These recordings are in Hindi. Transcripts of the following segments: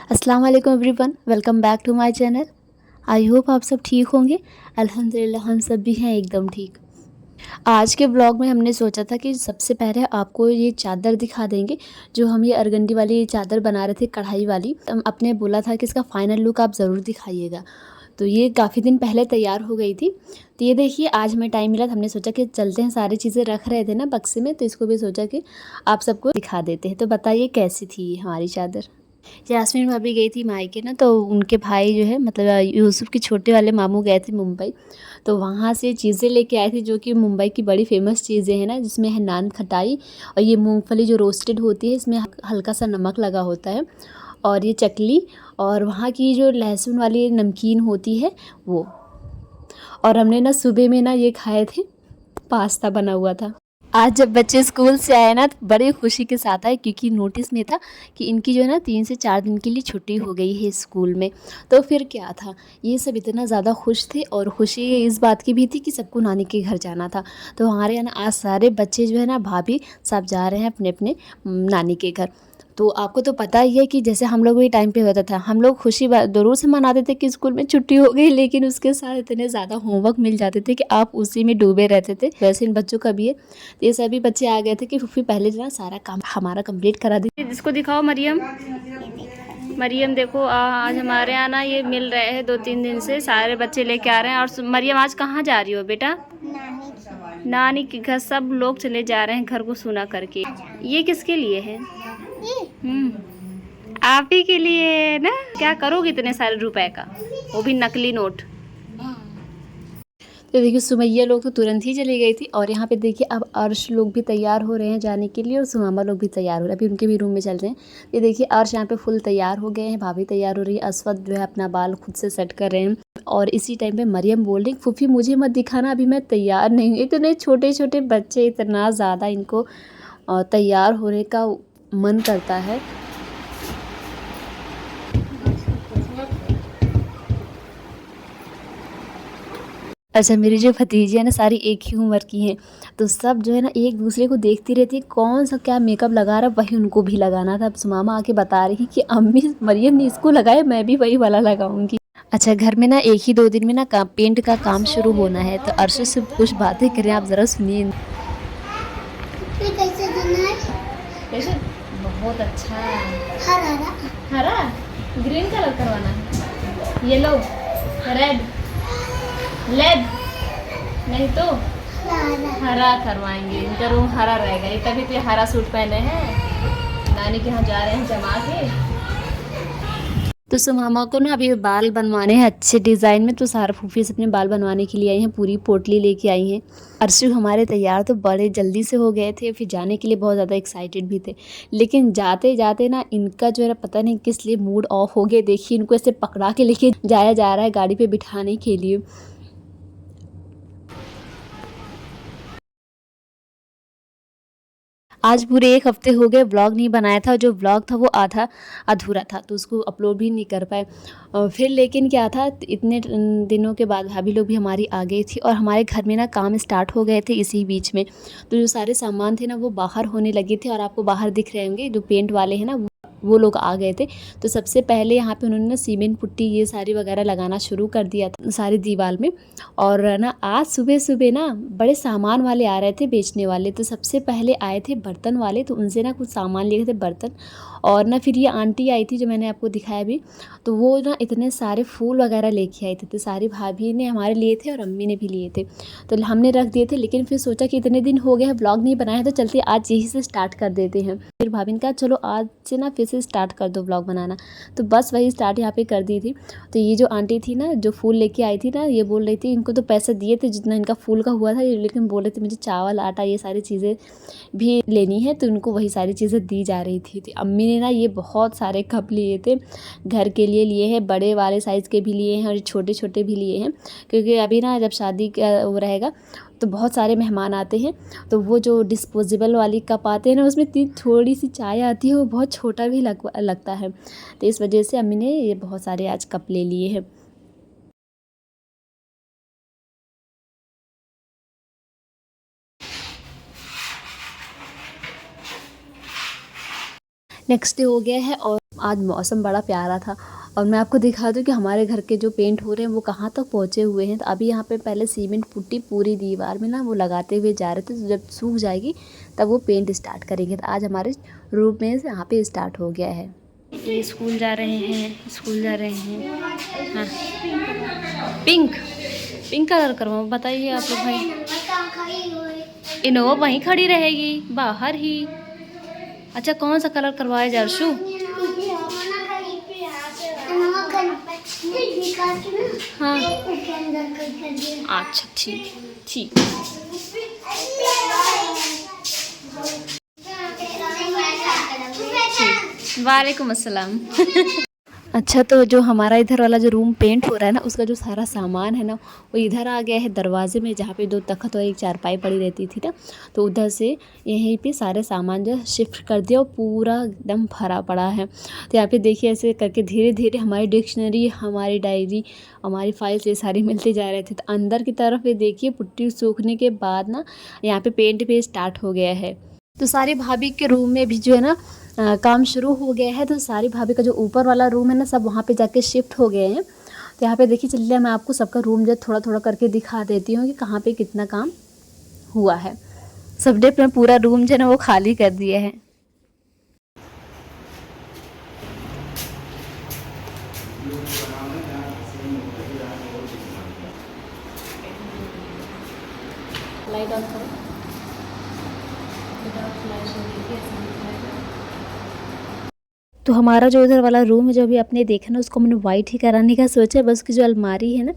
अस्सलाम वालेकुम everyone, welcome back to my channel. I hope आप सब ठीक होंगे। अल्हम्दुलिल्लाह हम सब भी हैं एकदम ठीक। आज के ब्लॉग में हमने सोचा था कि सबसे पहले आपको ये चादर दिखा देंगे, जो हम ये अरगंडी वाली चादर बना रहे थे कढ़ाई वाली। आपने बोला था कि इसका फ़ाइनल लुक आप ज़रूर दिखाइएगा, तो ये काफ़ी दिन पहले तैयार हो गई थी। तो ये देखिए आज हमें टाइम मिला तो हमने सोचा कि चलते हैं, सारी चीज़ें रख रहे थे ना बक्से में, तो इसको भी सोचा कि आप सबको दिखा देते हैं। तो बताइए कैसी थी ये हमारी चादर। यास्मीन भाभी गई थी मायके ना, तो उनके भाई जो है मतलब यूसुफ के छोटे वाले मामू गए थे मुंबई, तो वहाँ से चीज़ें लेके आए थे जो कि मुंबई की बड़ी फेमस चीज़ें हैं ना, जिसमें है नान खटाई और ये मूंगफली जो रोस्टेड होती है, इसमें हल्का सा नमक लगा होता है, और ये चकली, और वहाँ की जो लहसुन वाली नमकीन होती है वो। और हमने ना सुबह में ना ये खाए थे, पास्ता बना हुआ था। आज जब बच्चे स्कूल से आए ना तो बड़ी खुशी के साथ आए, क्योंकि नोटिस में था कि इनकी जो है ना 3 से 4 दिन के लिए छुट्टी हो गई है स्कूल में। तो फिर क्या था, ये सब इतना ज़्यादा खुश थे, और खुशी इस बात की भी थी कि सबको नानी के घर जाना था। तो हमारे यहाँ ना आज सारे बच्चे जो है ना भाभी सब जा रहे हैं अपने अपने नानी के घर। तो आपको तो पता ही है कि जैसे हम लोग भी टाइम पे होता था, हम लोग खुशी ज़रूर से मनाते थे कि स्कूल में छुट्टी हो गई, लेकिन उसके साथ इतने ज़्यादा होमवर्क मिल जाते थे कि आप उसी में डूबे रहते थे। वैसे इन बच्चों का भी है। तो ये सभी बच्चे आ गए थे कि फूफी पहले जो ना सारा काम हमारा कंप्लीट करा दी। जिसको दिखाओ मरियम। मरियम देखो आज हमारे यहाँ ना ये मिल रहे हैं 2-3 दिन से, सारे बच्चे लेके आ रहे हैं। और मरियम आज कहाँ जा रही हो बेटा? नानी के घर सब लोग चले जा रहे हैं घर को सुना करके। ये किसके लिए है? आप ही के लिए है ना। क्या करोगे इतने सारे रुपए का, वो भी नकली नोट। तो देखिए सुमैया लोग तो तुरंत ही चली गई थी, और यहाँ पे देखिए अब अर्श लोग भी तैयार हो रहे हैं जाने के लिए, और सुमामा लोग भी तैयार हो रहे हैं, अभी उनके भी रूम में चल रहे हैं। ये देखिए अर्श यहाँ पे फुल तैयार हो गए हैं, भाभी तैयार हो रही है, अस्वद जो है अपना बाल खुद से सेट कर रहे हैं। और इसी टाइम पे मरियम बोल रही फूफी मुझे मत दिखाना, अभी मैं तैयार नहीं हूँ। इतने छोटे छोटे बच्चे, इतना ज़्यादा इनको तैयार होने का मन करता है। अच्छा मेरी जो भतीजी है ना सारी एक ही उम्र की हैं, तो सब जो है ना एक दूसरे को देखती रहती है कौन सा क्या मेकअप लगा रहा है, वही उनको भी लगाना था। अब सुमामा आके बता रही कि अम्मी मरियम ने इसको लगाया, मैं भी वही वाला लगाऊंगी। अच्छा घर में ना एक ही 2 दिन में ना पेंट का काम शुरू होना है, तो अर्शद से कुछ बातें करें, आप ज़रा सुनिए। कैसे? बहुत अच्छा। हरा हरा ग्रीन कलर करवाना है, येलो, रेड, लेड, नहीं तो हरा करवाएंगे। इनका रूम हरा रहेगा, ये तभी तो ये हरा सूट पहने हैं, नानी के यहाँ जा रहे हैं जमा के। तो सुमामा को ना अभी बाल बनवाने हैं अच्छे डिज़ाइन में, तो सारा फूफी से अपने बाल बनवाने के लिए आई हैं, पूरी पोटली लेके आई हैं। अर्शु हमारे तैयार तो बड़े जल्दी से हो गए थे, फिर जाने के लिए बहुत ज़्यादा एक्साइटेड भी थे, लेकिन जाते जाते ना इनका जो है पता नहीं किस लिए मूड ऑफ हो गया। देखिए इनको ऐसे पकड़ा के लेके जाया जा रहा है गाड़ी पे बिठाने के लिए। आज पूरे 1 हफ़्ते हो गए व्लॉग नहीं बनाया था, जो व्लॉग था वो आधा अधूरा था, तो उसको अपलोड भी नहीं कर पाए। फिर लेकिन क्या था, इतने दिनों के बाद भाभी लोग भी हमारी आ गई थी, और हमारे घर में ना काम स्टार्ट हो गए थे इसी बीच में। तो जो सारे सामान थे ना वो बाहर होने लगे थे, और आपको बाहर दिख रहे होंगे जो पेंट वाले हैं ना वो लोग आ गए थे। तो सबसे पहले यहाँ पे उन्होंने ना सीमेंट पुट्टी ये सारी वगैरह लगाना शुरू कर दिया था सारी दीवार में। और ना आज सुबह सुबह ना बड़े सामान वाले आ रहे थे बेचने वाले, तो सबसे पहले आए थे बर्तन वाले, तो उनसे ना कुछ सामान लिए थे बर्तन। और ना फिर ये आंटी आई थी जो मैंने आपको दिखाया भी, तो वो ना इतने सारे फूल वगैरह लेके आई थी, तो सारी भाभी ने हमारे लिए थे और अम्मी ने भी लिए थे, तो हमने रख दिए थे। लेकिन फिर सोचा कि इतने दिन हो गए हैं ब्लॉग नहीं बनाया है, तो चलते आज यही से स्टार्ट कर देते हैं। फिर भाभी ने कहा चलो आज से ना फिर से स्टार्ट कर दो ब्लॉग बनाना, तो बस वही स्टार्ट यहाँ पे कर दी थी। तो ये जो आंटी थी ना जो फूल लेके आई थी ना, ये बोल रही थी इनको तो पैसे दिए थे जितना इनका फूल का हुआ था, लेकिन बोल रहे थे मुझे चावल आटा ये सारी चीज़ें भी लेनी है, तो उनको वही सारी चीज़ें दी जा रही थी। तो अम्मी ने ना ये बहुत सारे कप लिए थे, घर के लिए लिए हैं, बड़े वाले साइज़ के भी लिए हैं और छोटे छोटे भी लिए हैं, क्योंकि अभी ना जब शादी का वो रहेगा तो बहुत सारे मेहमान आते हैं, तो वो जो डिस्पोजेबल वाली कप आते हैं ना उसमें इतनी थोड़ी सी चाय आती है, वो बहुत छोटा भी लगता है। तो इस वजह से अम्मी ने ये बहुत सारे आज कप ले लिए हैं। नेक्स्ट डे हो गया है और आज मौसम बड़ा प्यारा था। और मैं आपको दिखा दूँ कि हमारे घर के जो पेंट हो रहे हैं वो कहाँ तक पहुँचे हुए हैं। तो अभी यहाँ पे पहले सीमेंट पुट्टी पूरी दीवार में ना वो लगाते हुए जा रहे थे। तो जब सूख जाएगी तब वो पेंट स्टार्ट करेंगे। तो आज हमारे रूम में यहाँ पे स्टार्ट हो गया है। ये स्कूल जा रहे हैं, स्कूल जा रहे हैं। हाँ, पिंक पिंक कलर करवाओ, बताइए आप लोग भाई। इनोवा वहीं खड़ी रहेगी बाहर ही। अच्छा, कौन सा कलर करवाए जर्शु? हाँ, अच्छा ठीक ठीक। वालेकुम अस्सलाम। अच्छा, तो जो हमारा इधर वाला जो रूम पेंट हो रहा है ना, उसका जो सारा सामान है ना वो इधर आ गया है दरवाजे में, जहाँ पे 2 तख्त और एक चारपाई पड़ी रहती थी ना। तो उधर से यहीं पे सारे सामान जो है शिफ्ट कर दिया और पूरा एकदम भरा पड़ा है। तो यहाँ पे देखिए ऐसे करके धीरे धीरे हमारी डिक्शनरी, हमारी डायरी, हमारी फाइल्स ये सारी मिलते जा रहे थे। तो अंदर की तरफ ये देखिए पुट्टी सूखने के बाद ना यहाँ पे पेंट भी स्टार्ट हो गया है। तो सारी भाभी के रूम में भी जो है ना काम शुरू हो गया है। तो सारी भाभी का जो ऊपर वाला रूम है ना सब वहाँ पे जाके शिफ्ट हो गए हैं। तो यहाँ पे देखिए चलिए मैं आपको सबका रूम जो थोड़ा थोड़ा करके दिखा देती हूँ कि कहाँ पे कितना काम हुआ है। सब डे अपना पूरा रूम जो है ना वो खाली कर दिया है। लाइट ऑन करो। तो हमारा जो इधर वाला रूम है जो अभी आपने देखा ना उसको मैंने वाइट ही कराने का सोचा है। बस उसकी जो अलमारी है ना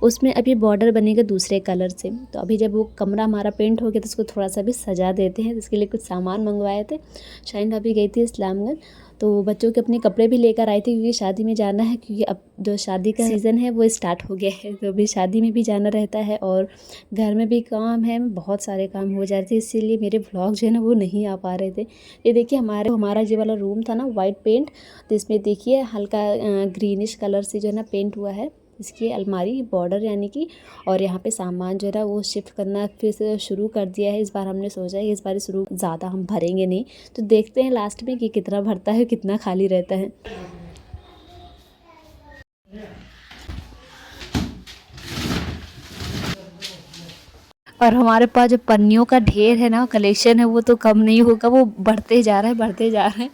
उसमें अभी बॉर्डर बनेगा दूसरे कलर से। तो अभी जब वो कमरा हमारा पेंट हो गया तो उसको थोड़ा सा भी सजा देते हैं। तो इसके लिए कुछ सामान मंगवाए थे। शाइन अभी गई थी इस्लामगंज, तो बच्चों के अपने कपड़े भी लेकर आई थी क्योंकि शादी में जाना है। क्योंकि अब जो शादी का सीज़न है वो स्टार्ट हो गया है, तो अभी शादी में भी जाना रहता है और घर में भी काम है, बहुत सारे काम हो जाते हैं, इसीलिए मेरे व्लॉग जो है ना वो नहीं आ पा रहे थे। ये देखिए हमारा ये वाला रूम था ना वाइट पेंट, तो इसमें देखिए हल्का ग्रीनिश कलर से जो है ना पेंट हुआ है इसकी अलमारी बॉर्डर यानी कि। और यहाँ पे सामान जो है ना वो शिफ्ट करना फिर से शुरू कर दिया है। इस बार हमने सोचा है इस बार शुरू ज़्यादा हम भरेंगे नहीं, तो देखते हैं लास्ट में कि कितना भरता है कितना खाली रहता है। और हमारे पास जो पन्नियों का ढेर है ना कलेक्शन है वो तो कम नहीं होगा, वो बढ़ते जा रहा है बढ़ते जा रहा है।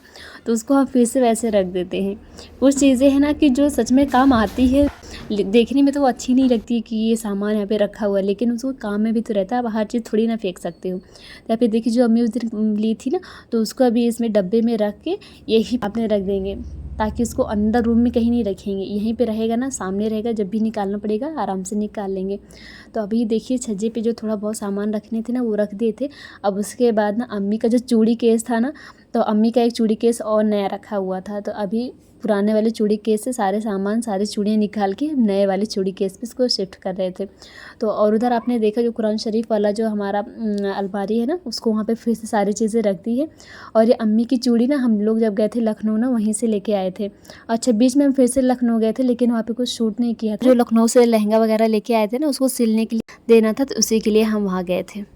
तो उसको हम फिर से वैसे रख देते हैं। कुछ चीज़ें हैं ना कि जो सच में काम आती है, देखने में तो वो अच्छी नहीं लगती कि ये सामान यहाँ पे रखा हुआ है, लेकिन उसको काम में भी तो रहता है। अब हर चीज़ थोड़ी ना फेंक सकते हो। तो यहाँ पे देखिए जो अम्मी उस दिन ली थी ना तो उसको अभी इसमें डब्बे में रख के यही आपने रख देंगे, ताकि उसको अंदर रूम में कहीं नहीं रखेंगे, यहीं पे रहेगा ना, सामने रहेगा, जब भी निकालना पड़ेगा आराम से निकाल लेंगे। तो अभी देखिए छज्जे पे जो थोड़ा बहुत सामान रखने थे ना वो रख दिए थे। अब उसके बाद ना अम्मी का जो चूड़ी केस था ना, तो अम्मी का एक चूड़ी केस और नया रखा हुआ था। तो अभी पुराने वाले चूड़ी केस से सारे सामान सारी चूड़ियाँ निकाल के नए वाले चूड़ी केस पे इसको शिफ्ट कर रहे थे। तो और उधर आपने देखा जो कुरान शरीफ वाला जो हमारा अलमारी है ना उसको वहाँ पे फिर से सारी चीज़ें रख दी है। और ये अम्मी की चूड़ी ना हम लोग जब गए थे लखनऊ ना वहीं से लेके आए थे। अच्छा, बीच में हम फिर से लखनऊ गए थे लेकिन वहाँ पे कुछ शूट नहीं किया था। जो लखनऊ से लहंगा वगैरह लेके आए थे ना उसको सिलने के लिए देना था, तो उसी के लिए हम वहाँ गए थे।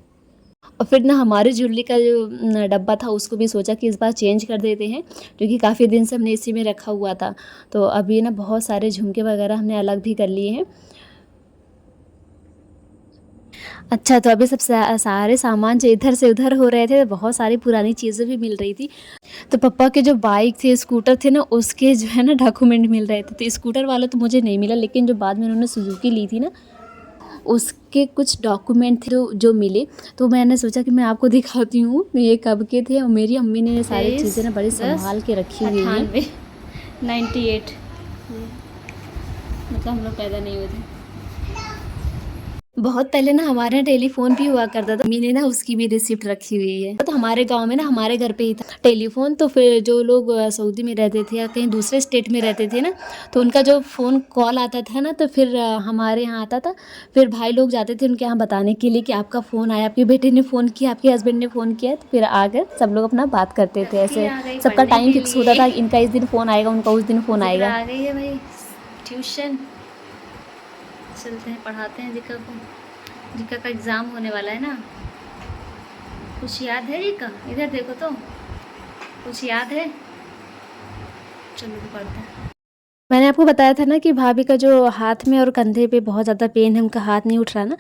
और फिर ना हमारे ज्वेलरी का जो डब्बा था उसको भी सोचा कि इस बार चेंज कर देते हैं, क्योंकि काफ़ी दिन से हमने इसी में रखा हुआ था। तो अभी ना बहुत सारे झुमके वगैरह हमने अलग भी कर लिए हैं। अच्छा, तो अभी सब सारे सामान जो इधर से उधर हो रहे थे, बहुत सारी पुरानी चीज़ें भी मिल रही थी। तो पापा के जो बाइक थे स्कूटर थे ना उसके जो है ना डॉक्यूमेंट मिल रहे थे। तो स्कूटर वाला तो मुझे नहीं मिला, लेकिन जो बाद में उन्होंने सुजुकी ली थी ना उसके कुछ डॉक्यूमेंट थे जो मिले। तो मैंने सोचा कि मैं आपको दिखाती हूँ ये कब के थे। और मेरी अम्मी ने सारी चीज़ें ना बड़ी संभाल के रखी हुई हैं। 98 मतलब हम लोग पैदा नहीं हुए थे। बहुत पहले ना हमारे यहाँ टेलीफोन भी हुआ करता था, मम्मी ने ना उसकी भी रिसिप्ट रखी हुई है। तो हमारे गांव में ना हमारे घर पे ही था टेलीफोन। तो फिर जो लोग सऊदी में रहते थे या कहीं दूसरे स्टेट में रहते थे ना तो उनका जो फ़ोन कॉल आता था ना तो फिर हमारे यहाँ आता था। फिर भाई लोग जाते थे उनके यहाँ बताने के लिए कि आपका फ़ोन आया, आपके बेटे ने फ़ोन किया, आपके हस्बैंड ने फ़ोन किया। तो फिर आकर सब लोग अपना बात करते थे। ऐसे सबका टाइम फिक्स होता था, इनका इस दिन फ़ोन आएगा, उनका उस दिन फ़ोन आएगा। आ गई है भाई ट्यूशन, चलते हैं पढ़ाते हैं जिका का एग्ज़ाम होने वाला है ना। कुछ याद है जिका? इधर देखो तो कुछ याद है? चलो करते हैं। मैंने आपको बताया था ना कि भाभी का जो हाथ में और कंधे पे बहुत ज़्यादा पेन है, उनका हाथ नहीं उठ रहा ना,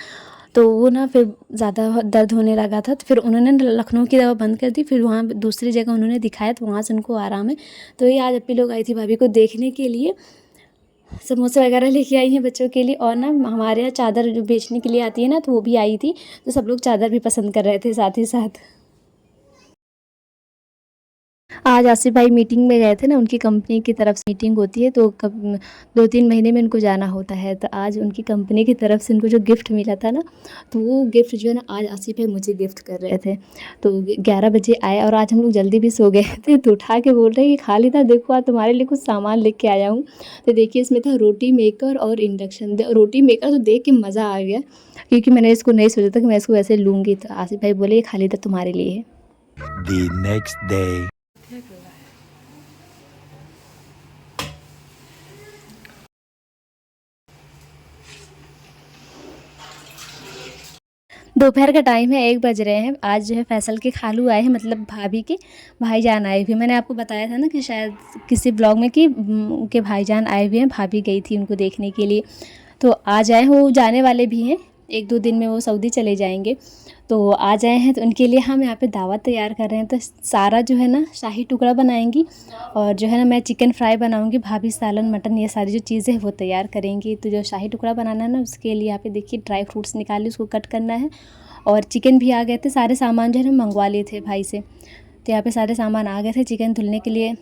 तो वो ना फिर ज़्यादा दर्द होने लगा था, तो फिर उन्होंने लखनऊ की दवा बंद कर दी। फिर वहाँ दूसरी जगह उन्होंने दिखाया, तो वहाँ से उनको आराम है। तो ये आज अपनी लोग आई थी भाभी को देखने के लिए, समोसे वगैरह लेके आई हैं बच्चों के लिए। और ना हमारे यहाँ चादर जो बेचने के लिए आती है ना, तो वो भी आई थी, तो सब लोग चादर भी पसंद कर रहे थे साथ ही साथ। आज आसिफ भाई मीटिंग में गए थे ना, उनकी कंपनी की तरफ से मीटिंग होती है, तो कब 2-3 महीने में उनको जाना होता है। तो आज उनकी कंपनी की तरफ से उनको जो गिफ्ट मिला था ना, तो वो गिफ्ट जो है ना आज आसिफ भाई मुझे गिफ्ट कर रहे थे। तो 11 बजे आए और आज हम लोग जल्दी भी सो गए थे, तो उठा के बोल रहे हैं कि खालिदा देखो आज तुम्हारे लिए कुछ सामान लेके आया हूँ। तो देखिए इसमें था रोटी मेकर और इंडक्शन। रोटी मेकर तो देख के मज़ा आ गया, क्योंकि मैंने इसको नहीं सोचा था कि मैं इसको वैसे लूँगी। तो आसिफ भाई बोले ये खालिदा तुम्हारे लिए है। The next day. दोपहर का टाइम है, 1 बज रहे हैं। आज जो है फैसल के खालू आए हैं, मतलब भाभी के भाईजान आए हुए। मैंने आपको बताया था ना कि शायद किसी ब्लॉग में कि उनके भाईजान आए हुए हैं, भाभी गई थी उनको देखने के लिए। तो आज आए, वो जाने वाले भी हैं, 1-2 दिन में वो सऊदी चले जाएंगे। तो आज आए हैं, तो उनके लिए हम यहाँ पे दावत तैयार कर रहे हैं। तो सारा जो है ना शाही टुकड़ा बनाएंगी, और जो है ना मैं चिकन फ्राई बनाऊंगी, भाभी सालन मटन ये सारी जो चीज़ें हैं वो तैयार करेंगी। तो जो शाही टुकड़ा बनाना है ना, उसके लिए यहाँ पे देखिए ड्राई फ्रूट्स निकाली, उसको कट करना है। और चिकन भी आ गए थे, सारे सामान जो है ना मंगवा लिए थे भाई से। तो यहाँ पे सारे सामान आ गए थे, चिकन धुलने के लिए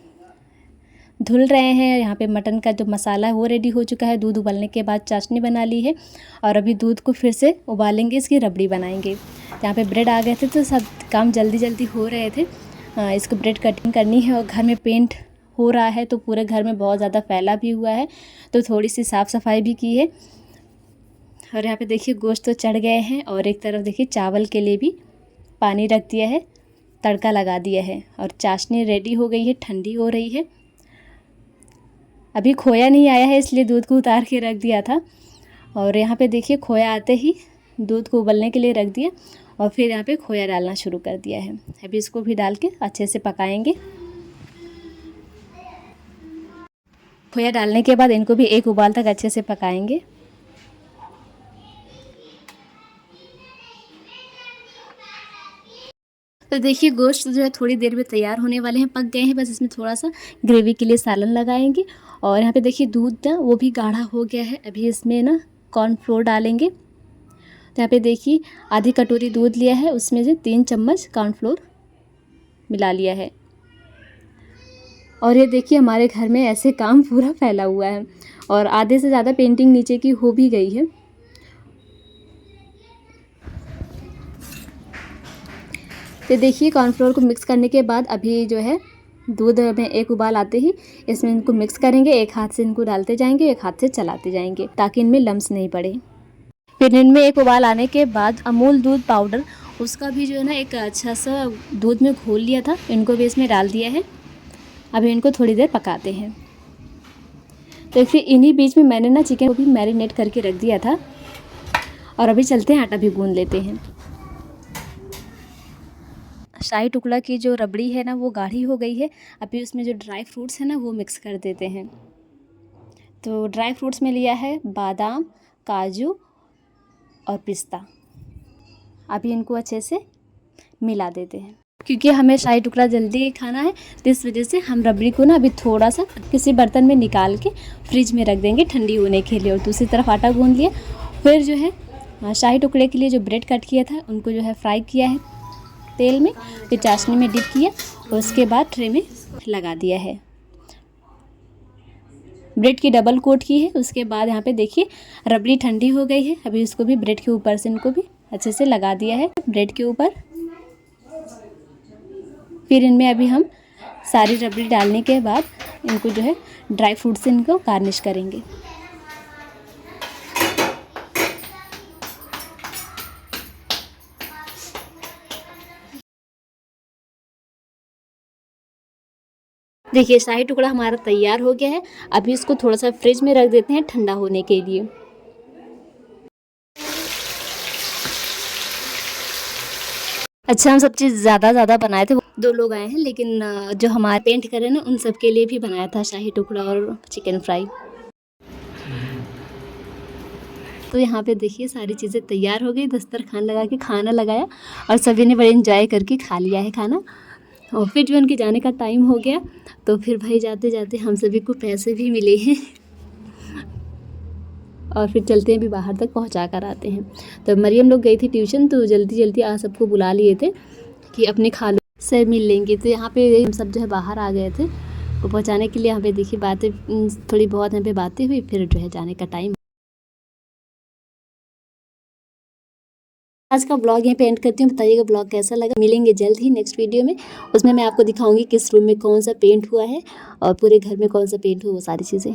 धुल रहे हैं। यहाँ पे मटन का जो मसाला है वो रेडी हो चुका है। दूध उबालने के बाद चाशनी बना ली है, और अभी दूध को फिर से उबालेंगे, इसकी रबड़ी बनाएंगे। यहाँ पे ब्रेड आ गए थे, तो सब काम जल्दी जल्दी हो रहे थे। इसको ब्रेड कटिंग करनी है, और घर में पेंट हो रहा है, तो पूरे घर में बहुत ज़्यादा फैला भी हुआ है, तो थोड़ी सी साफ़ सफाई भी की है। और यहाँ पे देखिए गोश्त तो चढ़ गए हैं, और एक तरफ देखिए चावल के लिए भी पानी रख दिया है, तड़का लगा दिया है, और चाशनी रेडी हो गई है, ठंडी हो रही है। अभी खोया नहीं आया है, इसलिए दूध को उतार के रख दिया था। और यहाँ पे देखिए खोया आते ही दूध को उबलने के लिए रख दिया, और फिर यहाँ पे खोया डालना शुरू कर दिया है। अभी इसको भी डाल के अच्छे से पकाएंगे। खोया डालने के बाद इनको भी एक उबाल तक अच्छे से पकाएंगे। तो देखिए गोश्त जो है थोड़ी देर में तैयार होने वाले हैं, पक गए हैं, बस इसमें थोड़ा सा ग्रेवी के लिए सालन लगाएंगे। और यहाँ पे देखिए दूध ना वो भी गाढ़ा हो गया है। अभी इसमें ना कॉर्नफ्लोर डालेंगे। तो यहाँ पे देखिए आधी कटोरी दूध लिया है, उसमें से 3 चम्मच कॉर्नफ्लोर मिला लिया है। और ये देखिए हमारे घर में ऐसे काम पूरा फैला हुआ है, और आधे से ज़्यादा पेंटिंग नीचे की हो भी गई है। तो देखिए कॉर्नफ्लोर को मिक्स करने के बाद अभी जो है दूध में एक उबाल आते ही इसमें इनको मिक्स करेंगे। एक हाथ से इनको डालते जाएंगे, एक हाथ से चलाते जाएंगे, ताकि इनमें लम्स नहीं पड़े। फिर इनमें एक उबाल आने के बाद अमूल दूध पाउडर, उसका भी जो है ना एक अच्छा सा दूध में घोल लिया था, इनको भी इसमें डाल दिया है। अभी इनको थोड़ी देर पकाते हैं। तो फिर इन्हीं बीच में मैंने ना चिकन को भी मैरिनेट करके रख दिया था, और अभी चलते हैं आटा भी गूंद लेते हैं। शाही टुकड़ा की जो रबड़ी है ना वो गाढ़ी हो गई है। अभी उसमें जो ड्राई फ्रूट्स हैं ना वो मिक्स कर देते हैं। तो ड्राई फ्रूट्स में लिया है बादाम, काजू और पिस्ता। अभी इनको अच्छे से मिला देते हैं, क्योंकि हमें शाही टुकड़ा जल्दी खाना है, तो इस वजह से हम रबड़ी को ना अभी थोड़ा सा किसी बर्तन में निकाल के फ्रिज में रख देंगे ठंडी होने के लिए। और दूसरी तरफ आटा गूंद लिया। फिर जो है शाही टुकड़े के लिए जो ब्रेड कट किया था उनको जो है फ्राई किया है तेल में, फिर चाशनी में डिप किया, और उसके बाद ट्रे में लगा दिया है। ब्रेड की डबल कोट की है। उसके बाद यहाँ पे देखिए रबड़ी ठंडी हो गई है। अभी इसको भी ब्रेड के ऊपर से इनको भी अच्छे से लगा दिया है ब्रेड के ऊपर। फिर इनमें अभी हम सारी रबड़ी डालने के बाद इनको जो है ड्राई फ्रूट से इनको गार्निश करेंगे। देखिए शाही टुकड़ा हमारा तैयार हो गया है। अभी इसको थोड़ा सा फ्रिज में रख देते हैं ठंडा होने के लिए। अच्छा, हम सब चीज़ ज़्यादा बनाए थे। 2 लोग आए हैं, लेकिन जो हमारे पेंट करे ना उन सब के लिए भी बनाया था शाही टुकड़ा और चिकन फ्राई। तो यहाँ पे देखिए सारी चीज़ें तैयार हो गई, दस्तरखान लगा के खाना लगाया और सभी ने बड़े एंजॉय करके खा लिया है खाना। और फिर जो उनके जाने का टाइम हो गया, तो फिर भाई जाते जाते हम सभी को पैसे भी मिले हैं और फिर चलते हैं, भी बाहर तक पहुंचा कर आते हैं। तो मरियम लोग गई थी ट्यूशन, तो जल्दी जल्दी आ सबको बुला लिए थे कि अपने खालों से मिल लेंगे। तो यहाँ पे हम सब जो है बाहर आ गए थे वो पहुँचाने के लिए। यहाँ पे देखिए बातें थोड़ी बहुत यहाँ पे बातें हुई, फिर जो है जाने का टाइम। आज का ब्लॉग यहीं पे एंड करती हूँ। बताइएगा ब्लॉग कैसा लगा। मिलेंगे जल्द ही नेक्स्ट वीडियो में। उसमें मैं आपको दिखाऊंगी किस रूम में कौन सा पेंट हुआ है और पूरे घर में कौन सा पेंट हुआ, वो सारी चीज़ें।